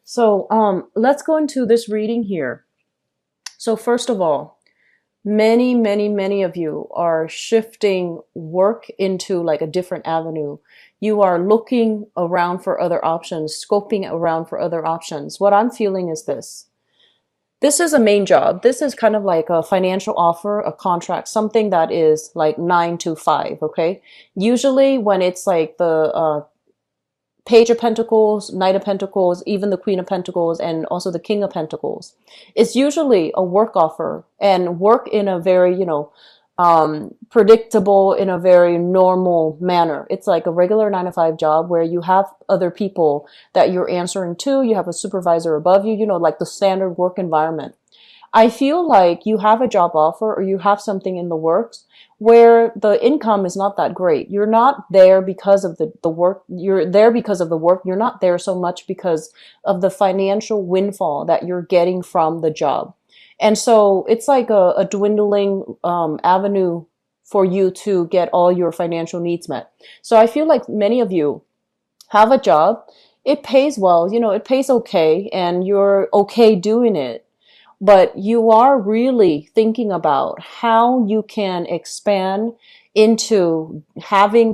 So let's go into this reading here. So first of all, many of you are shifting work into like a different avenue. You are looking around for other options, scoping around for other options. What I'm feeling is this. This is a main job. This is kind of like a financial offer, a contract, something that is like 9 to 5, okay? Usually when it's like the Page of Pentacles, Knight of Pentacles, even the Queen of Pentacles, and also the King of Pentacles. It's usually a work offer and work in a very, predictable, in a very normal manner. It's like a regular 9 to 5 job where you have other people that you're answering to. You have a supervisor above you, like the standard work environment. I feel like you have a job offer or you have something in the works where the income is not that great. You're not there because of the work. You're there because of the work. You're not there so much because of the financial windfall that you're getting from the job. And so it's like a dwindling avenue for you to get all your financial needs met. So I feel like many of you have a job. It pays well, it pays okay, and you're okay doing it, but you are really thinking about how you can expand into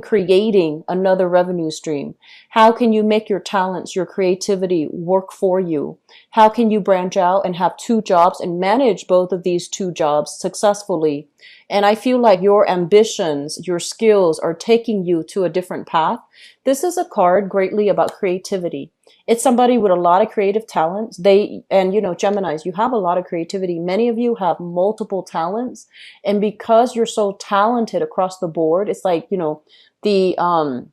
creating another revenue stream. How can you make your talents, your creativity work for you? How can you branch out and have 2 jobs and manage both of these 2 jobs successfully? And I feel like your ambitions, your skills are taking you to a different path. This is a card greatly about creativity. It's somebody with a lot of creative talents. Geminis, you have a lot of creativity. Many of you have multiple talents. And because you're so talented across the board, it's like, the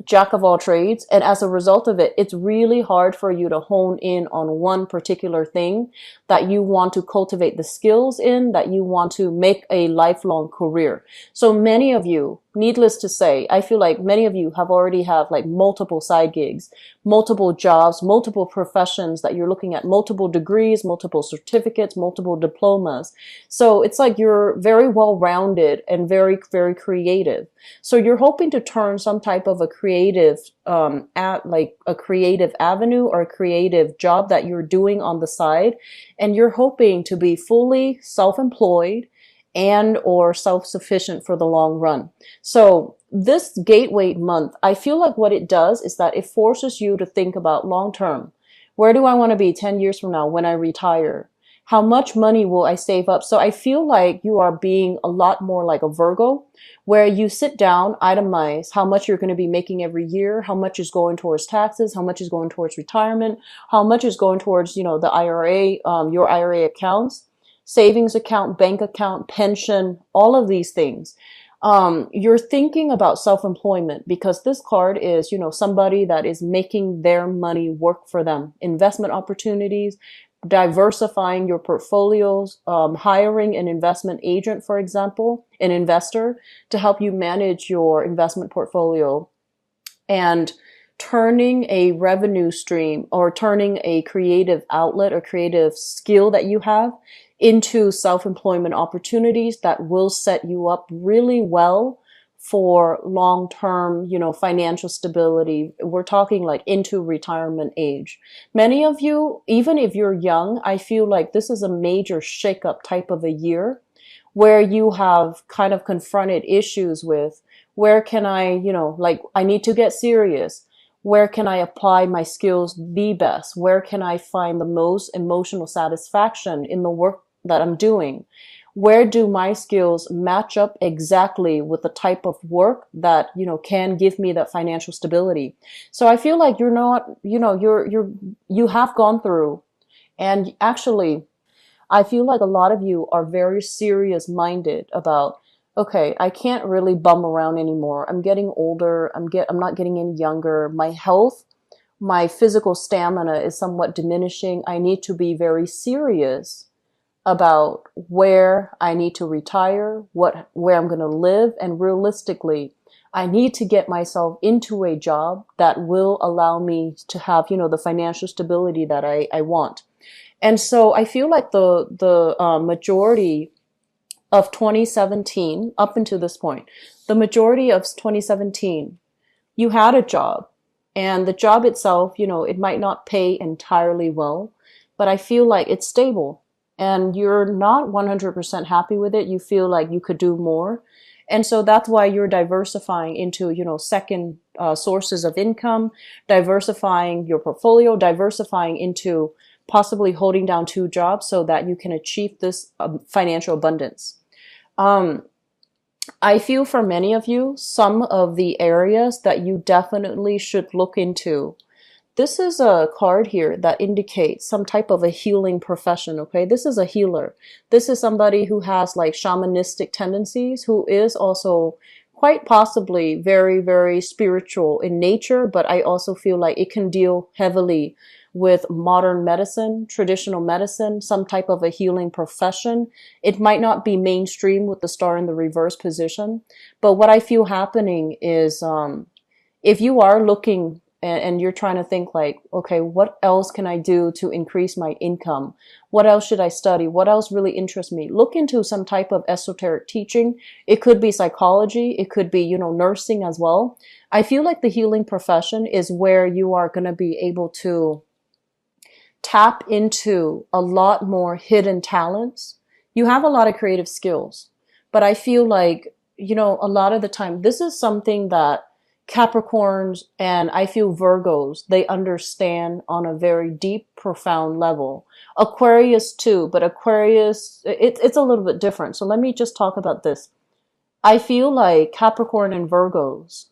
jack of all trades. And as a result of it, it's really hard for you to hone in on one particular thing that you want to cultivate the skills in, that you want to make a lifelong career. So many of you, needless to say, I feel like many of you already have like multiple side gigs, multiple jobs, multiple professions that you're looking at, multiple degrees, multiple certificates, multiple diplomas. So it's like you're very well-rounded and very, very creative. So you're hoping to turn some type of a creative, a creative avenue or a creative job that you're doing on the side. And you're hoping to be fully self-employed and or self-sufficient for the long run. So this gateway month, I feel like what it does is that it forces you to think about long term. Where do I want to be 10 years from now when I retire? How much money will I save up? So I feel like you are being a lot more like a Virgo, where you sit down, itemize how much you're going to be making every year, how much is going towards taxes, how much is going towards retirement, how much is going towards, the IRA, your IRA accounts, savings account, bank account, pension, all of these things. You're thinking about self-employment because this card is, somebody that is making their money work for them. Investment opportunities, diversifying your portfolios, hiring an investment agent, for example, an investor to help you manage your investment portfolio, and turning a revenue stream or turning a creative outlet or creative skill that you have into self-employment opportunities that will set you up really well for long-term, financial stability. We're talking like into retirement age. Many of you, even if you're young, I feel like this is a major shakeup type of a year where you have kind of confronted issues with where can I, I need to get serious. Where can I apply my skills the best? Where can I find the most emotional satisfaction in the work that I'm doing? Where do my skills match up exactly with the type of work that, can give me that financial stability? So I feel like you're not, you have gone through, and actually, I feel like a lot of you are very serious minded about, okay, I can't really bum around anymore. I'm getting older. I'm not getting any younger. My health, my physical stamina is somewhat diminishing. I need to be very serious about where I need to retire, where I'm going to live, and realistically, I need to get myself into a job that will allow me to have, the financial stability that I want. And so I feel like the majority of 2017 up until this point, the majority of 2017, you had a job And the job itself, it might not pay entirely well, but I feel like it's stable and you're not 100% happy with it. You feel like you could do more. And so that's why you're diversifying into, second sources of income, diversifying your portfolio, diversifying into possibly holding down two jobs so that you can achieve this financial abundance. Um, I feel for many of you, some of the areas that you definitely should look into. This is a card here that indicates some type of a healing profession, okay? This is a healer. This is somebody who has like shamanistic tendencies, who is also quite possibly very, very spiritual in nature, but I also feel like it can deal heavily with modern medicine, traditional medicine, some type of a healing profession. It might not be mainstream with the star in the reverse position, but what I feel happening is if you are looking and you're trying to think like, okay, what else can I do to increase my income? What else should I study? What else really interests me? Look into some type of esoteric teaching. It could be psychology. It could be, nursing as well. I feel like the healing profession is where you are going to be able to tap into a lot more hidden talents. You have a lot of creative skills, but I feel like, a lot of the time, this is something that Capricorns and I feel Virgos, they understand on a very deep, profound level. Aquarius too, but Aquarius, it's a little bit different. So let me just talk about this. I feel like Capricorn and Virgos,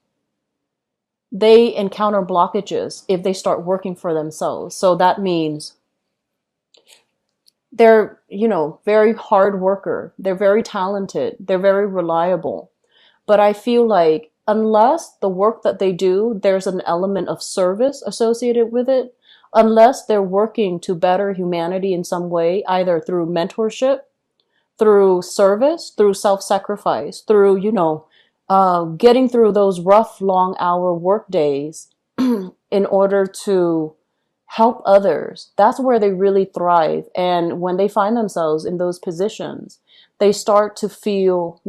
they encounter blockages if they start working for themselves. So that means they're, very hard worker. They're very talented. They're very reliable. But I feel like unless the work that they do, there's an element of service associated with it, unless they're working to better humanity in some way, either through mentorship, through service, through self-sacrifice, through, getting through those rough, long hour work days in order to help others. That's where they really thrive. And when they find themselves in those positions, they start to feel,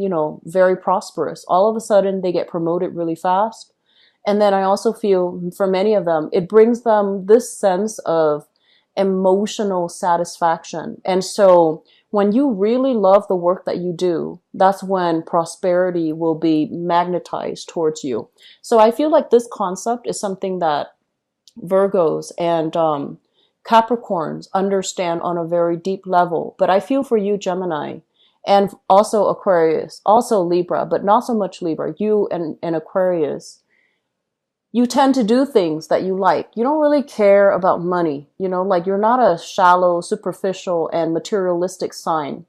very prosperous. All of a sudden, they get promoted really fast. And then I also feel for many of them, it brings them this sense of emotional satisfaction. And so when you really love the work that you do, that's when prosperity will be magnetized towards you. So I feel like this concept is something that Virgos and Capricorns understand on a very deep level. But I feel for you, Gemini, and also Aquarius, also Libra, but not so much Libra, you and Aquarius, you tend to do things that you like. You don't really care about money, like you're not a shallow, superficial, and materialistic sign.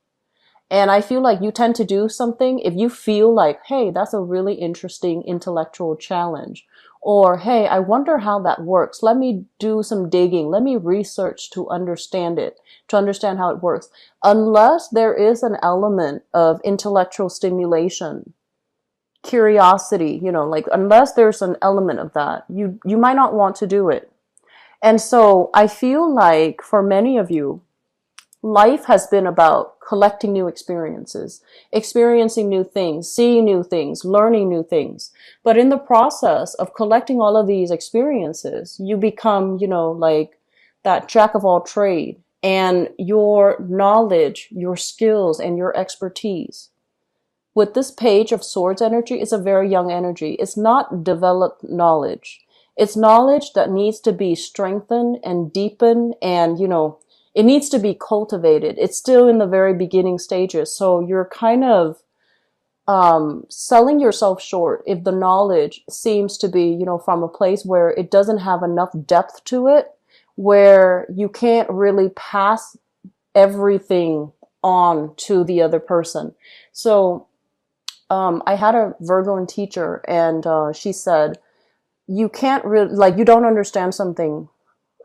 And I feel like you tend to do something if you feel like, hey, that's a really interesting intellectual challenge. Or, hey, I wonder how that works. Let me do some digging. Let me research to understand it, to understand how it works. Unless there is an element of intellectual stimulation, curiosity, like unless there's an element of that, you might not want to do it. And so I feel like for many of you, life has been about collecting new experiences, experiencing new things, seeing new things, learning new things. But in the process of collecting all of these experiences, you become, like that jack of all trade, and your knowledge, your skills, and your expertise. With this Page of Swords energy, it's a very young energy. It's not developed knowledge. It's knowledge that needs to be strengthened and deepened and, it needs to be cultivated. It's still in the very beginning stages. So you're kind of selling yourself short if the knowledge seems to be, from a place where it doesn't have enough depth to it, where you can't really pass everything on to the other person. So I had a Virgoan teacher, and she said, you can't really, like, you don't understand something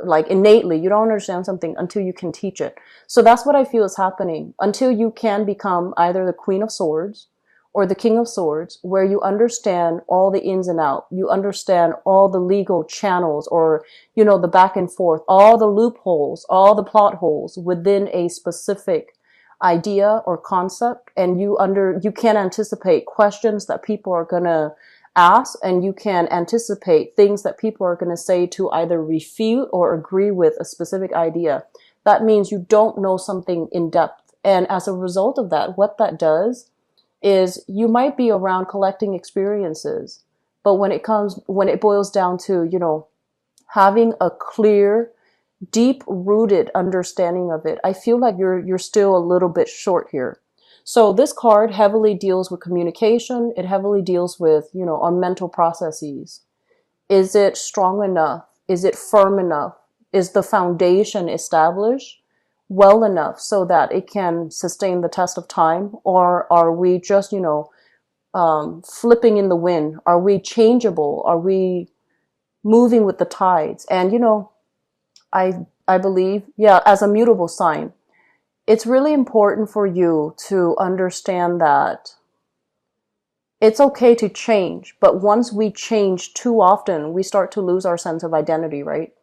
like innately, you don't understand something until you can teach it. So that's what I feel is happening until you can become either the Queen of Swords or the King of Swords, where you understand all the ins and outs. You understand all the legal channels or, the back and forth, all the loopholes, all the plot holes within a specific idea or concept. And you can anticipate questions that people are going to ask and you can anticipate things that people are going to say to either refute or agree with a specific idea. That means you don't know something in depth. And as a result of that, what that does is you might be around collecting experiences, but when it boils down to, having a clear, deep rooted understanding of it, I feel like you're still a little bit short here. So this card heavily deals with communication. It heavily deals with, our mental processes. Is it strong enough? Is it firm enough? Is the foundation established well enough so that it can sustain the test of time? Or are we just, flipping in the wind? Are we changeable? Are we moving with the tides? And, I believe, yeah, as a mutable sign, it's really important for you to understand that it's okay to change, but once we change too often, we start to lose our sense of identity, right?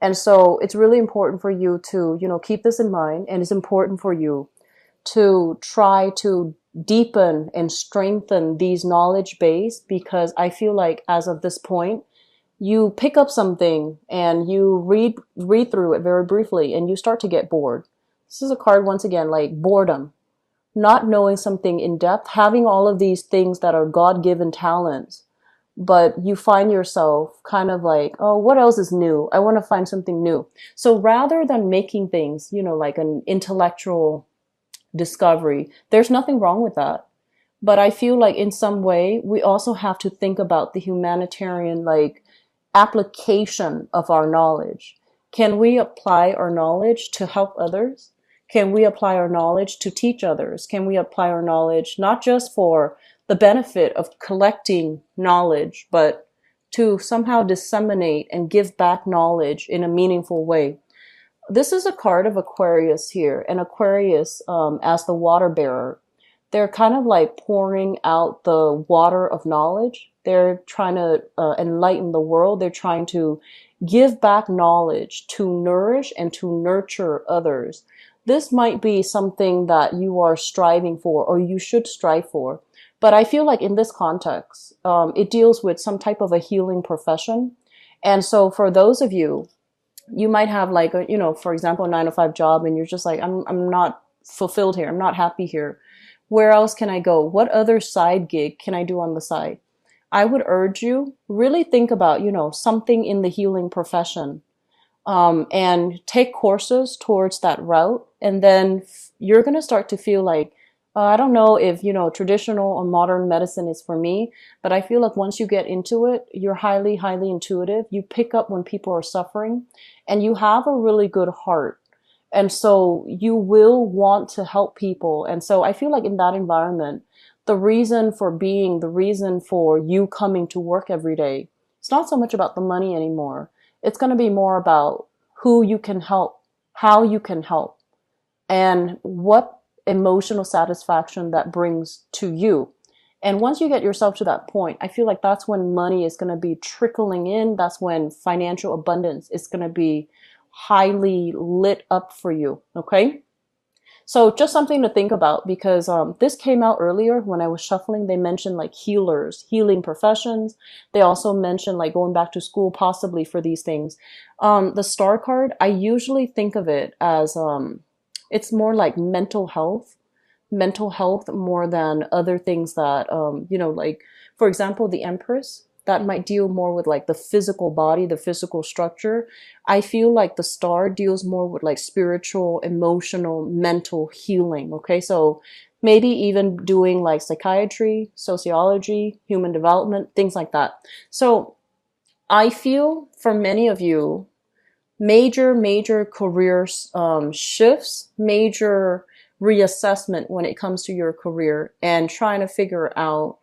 And so it's really important for you to, keep this in mind, and it's important for you to try to deepen and strengthen these knowledge base, because I feel like as of this point, you pick up something and you read through it very briefly and you start to get bored. This is a card, once again, like boredom, not knowing something in depth, having all of these things that are God-given talents, but you find yourself kind of like, oh, what else is new? I want to find something new. So rather than making things, like an intellectual discovery, there's nothing wrong with that. But I feel like in some way, we also have to think about the humanitarian, like, application of our knowledge. Can we apply our knowledge to help others? Can we apply our knowledge to teach others? Can we apply our knowledge not just for the benefit of collecting knowledge, but to somehow disseminate and give back knowledge in a meaningful way? This is a card of Aquarius here, and Aquarius, as the water bearer, they're kind of like pouring out the water of knowledge. They're trying to enlighten the world. They're trying to give back knowledge to nourish and to nurture others. This might be something that you are striving for, or you should strive for. But I feel like in this context, it deals with some type of a healing profession. And so for those of you, you might have like a, for example, a 9 to 5 job, and you're just like, I'm not fulfilled here. I'm not happy here. Where else can I go? What other side gig can I do on the side? I would urge you really think about, something in the healing profession, and take courses towards that route. And then you're going to start to feel like, I don't know if, traditional or modern medicine is for me, but I feel like once you get into it, you're highly, highly intuitive. You pick up when people are suffering, and you have a really good heart. And so you will want to help people. And so I feel like in that environment, the reason for being, the reason for you coming to work every day, it's not so much about the money anymore. It's going to be more about who you can help, how you can help, and what emotional satisfaction that brings to you. And once you get yourself to that point, I feel like that's when money is going to be trickling in. That's when financial abundance is going to be highly lit up for you. Okay. So just something to think about, because this came out earlier when I was shuffling. They mentioned like healers, healing professions. They also mentioned like going back to school possibly for these things. The star card, I usually think of it as it's more like mental health more than other things that, like, for example, the Empress, that might deal more with like the physical body, the physical structure. I feel like the star deals more with like spiritual, emotional, mental healing. Okay. So maybe even doing like psychiatry, sociology, human development, things like that. So I feel for many of you, major career shifts, major reassessment when it comes to your career, and trying to figure out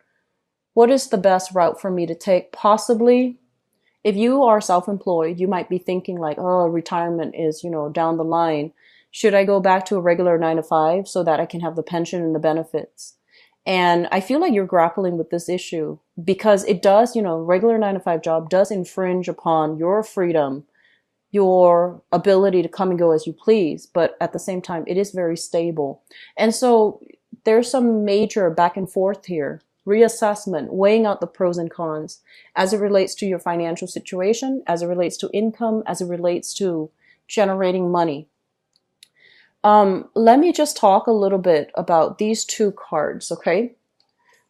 what is the best route for me to take. Possibly, if you are self-employed, you might be thinking like, oh, retirement is, down the line. Should I go back to a regular 9 to 5 so that I can have the pension and the benefits? And I feel like you're grappling with this issue because it does, regular 9 to 5 job does infringe upon your freedom, your ability to come and go as you please, but at the same time, it is very stable. And so there's some major back and forth here. reassessment, weighing out the pros and cons as it relates to your financial situation, as it relates to income, as it relates to generating money. Let me just talk a little bit about these two cards, okay?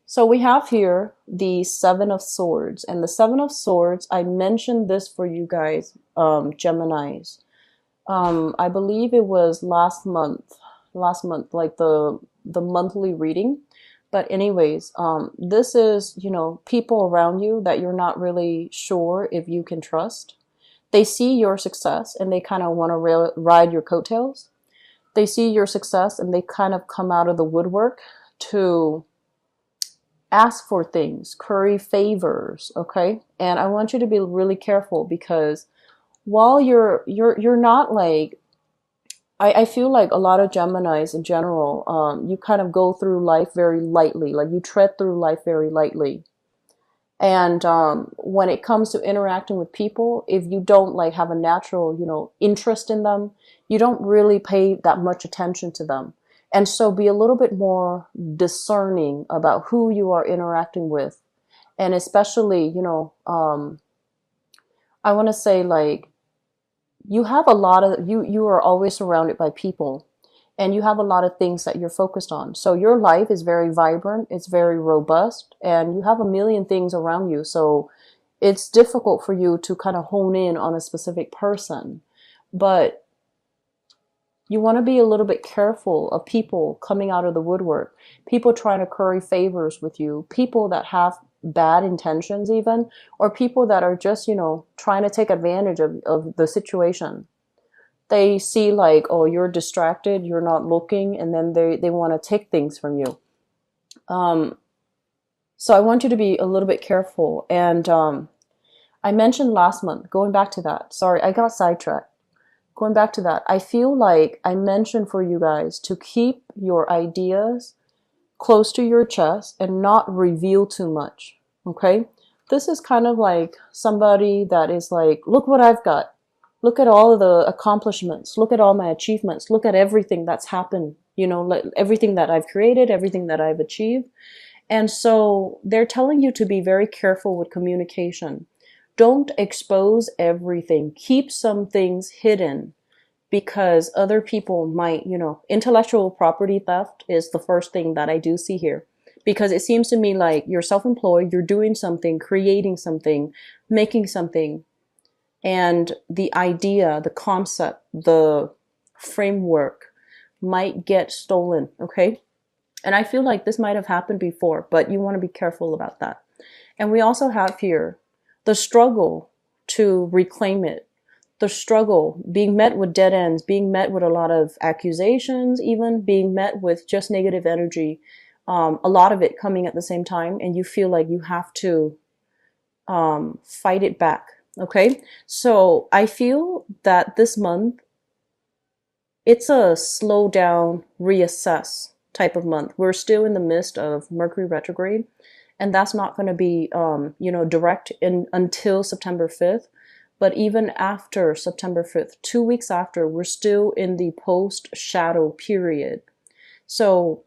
So we have here the Seven of Swords, and the Seven of Swords, I mentioned this for you guys, Geminis. I believe it was last month, like the monthly reading. But anyways, this is, you know, people around you that you're not really sure if you can trust. They see your success and they kind of want to ride your coattails. They see your success and they kind of come out of the woodwork to ask for things, curry favors, okay? And I want you to be really careful, because while you're not like, I feel like a lot of Geminis in general, you kind of go through life very lightly, like you tread through life very lightly. And when it comes to interacting with people, if you don't like have a natural, you know, interest in them, you don't really pay that much attention to them. And so be a little bit more discerning about who you are interacting with. And especially, you know, I want to say, like, you have a lot of, you are always surrounded by people, and you have a lot of things that you're focused on. So your life is very vibrant, it's very robust, and you have a million things around you. So it's difficult for you to kind of hone in on a specific person. But you want to be a little bit careful of people coming out of the woodwork, people trying to curry favors with you, people that have bad intentions even, or people that are just, you know, trying to take advantage of the situation. They see like, oh, you're distracted, you're not looking, and then they want to take things from you. So I want you to be a little bit careful. And I mentioned last month, going back to that, sorry, I got sidetracked. Going back to that, I feel like I mentioned for you guys to keep your ideas close to your chest and not reveal too much, okay? This is kind of like somebody that is like, look what I've got. Look at all of the accomplishments. Look at all my achievements. Look at everything that's happened, you know, like everything that I've created, everything that I've achieved. And so they're telling you to be very careful with communication. Don't expose everything. Keep some things hidden, because other people might, you know, intellectual property theft is the first thing that I do see here. Because it seems to me like you're self-employed, you're doing something, creating something, making something, and the idea, the concept, the framework might get stolen, okay? And I feel like this might have happened before, but you want to be careful about that. And we also have here the struggle to reclaim it. The struggle, being met with dead ends, being met with a lot of accusations, even being met with just negative energy, a lot of it coming at the same time, and you feel like you have to fight it back, okay? So I feel that this month, it's a slow down, reassess type of month. We're still in the midst of Mercury retrograde, and that's not going to be, you know, direct until September 5th. But even after September 5th, 2 weeks after, we're still in the post-shadow period. So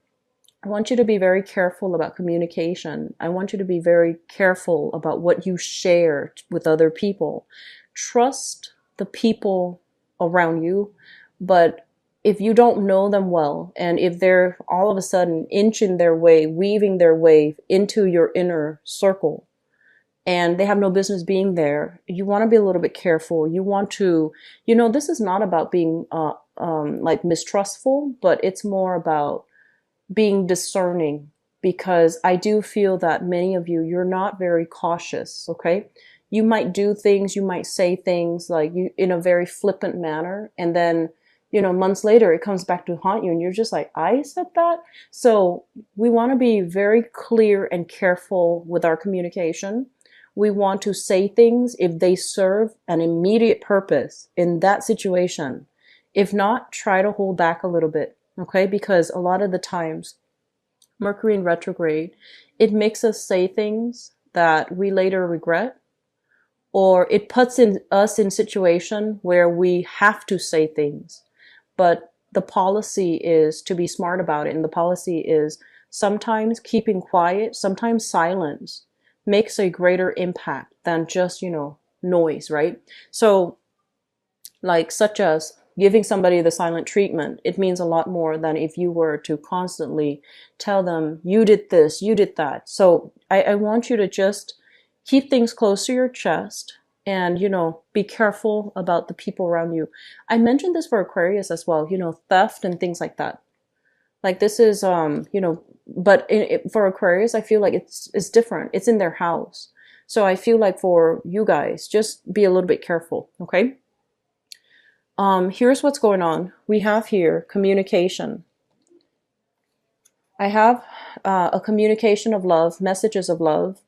I want you to be very careful about communication. I want you to be very careful about what you share with other people. Trust the people around you, but if you don't know them well, and if they're all of a sudden inching their way, weaving their way into your inner circle, and they have no business being there, you want to be a little bit careful. You want to, you know, this is not about being like mistrustful, but it's more about being discerning, because I do feel that many of you, you're not very cautious, okay? You might do things, you might say things like you in a very flippant manner, and then, you know, months later it comes back to haunt you and you're just like, I said that? So we want to be very clear and careful with our communication. We want to say things if they serve an immediate purpose in that situation. If not, try to hold back a little bit, okay? Because a lot of the times, Mercury in retrograde, it makes us say things that we later regret, or it puts us in situation where we have to say things. But the policy is to be smart about it, and the policy is Sometimes keeping quiet, sometimes silence makes a greater impact than just, noise, right? So, like, such as giving somebody the silent treatment, it means a lot more than if you were to constantly tell them, you did this, you did that. So, I want you to just keep things close to your chest and, be careful about the people around you. I mentioned this for Aquarius as well, theft and things like that. Like this is, but for Aquarius, I feel like it's different. It's in their house. So I feel like for you guys, just be a little bit careful, okay? Here's what's going on. We have here communication. I have a communication of love, messages of love,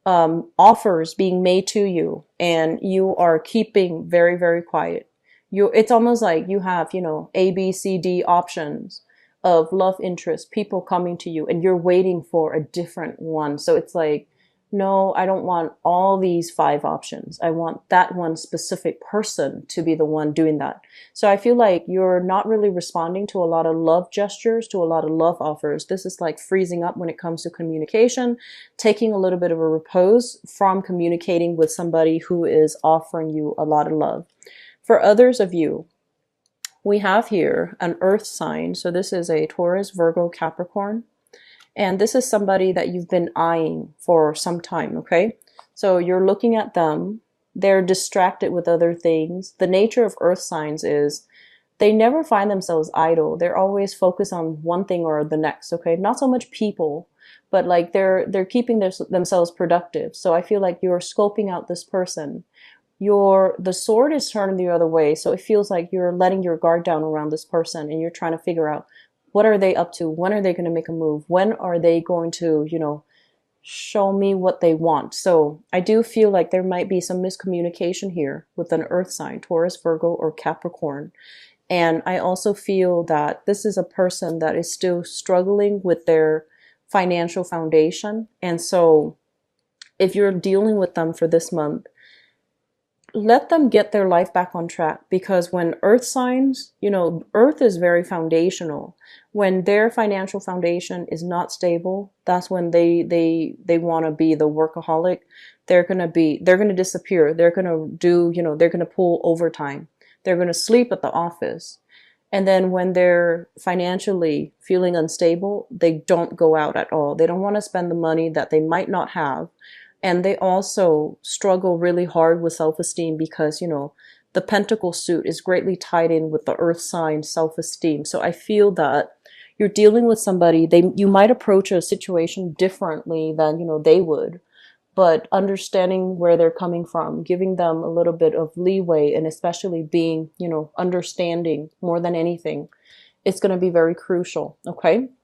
offers being made to you, and you are keeping very, very quiet. It's almost like you have, A, B, C, D options of love interest, people coming to you, and you're waiting for a different one. So it's like, no, I don't want all these 5 options. I want that one specific person to be the one doing that. So I feel like you're not really responding to a lot of love gestures, to a lot of love offers. This is like freezing up when it comes to communication, taking a little bit of a repose from communicating with somebody who is offering you a lot of love. For others of you, we have here an earth sign. So this is a Taurus, Virgo, Capricorn. And this is somebody that you've been eyeing for some time, okay? So you're looking at them. They're distracted with other things. The nature of earth signs is they never find themselves idle. They're always focused on one thing or the next, okay? Not so much people, but like they're keeping themselves productive. So I feel like you're scoping out this person. The sword is turned the other way, so it feels like you're letting your guard down around this person and you're trying to figure out, what are they up to? When are they going to make a move? When are they going to, show me what they want? So I do feel like there might be some miscommunication here with an earth sign, Taurus, Virgo, or Capricorn. And I also feel that this is a person that is still struggling with their financial foundation. And so if you're dealing with them for this month, let them get their life back on track, because when earth signs, earth is very foundational. When their financial foundation is not stable, that's when they want to be the workaholic. They're going to disappear. They're going to do, they're going to pull overtime. They're going to sleep at the office. And then when they're financially feeling unstable, they don't go out at all. They don't want to spend the money that they might not have. And they also struggle really hard with self-esteem because, the pentacle suit is greatly tied in with the earth sign self-esteem. So I feel that you're dealing with somebody, you might approach a situation differently than, they would, but understanding where they're coming from, giving them a little bit of leeway, and especially being, understanding more than anything, it's going to be very crucial. Okay.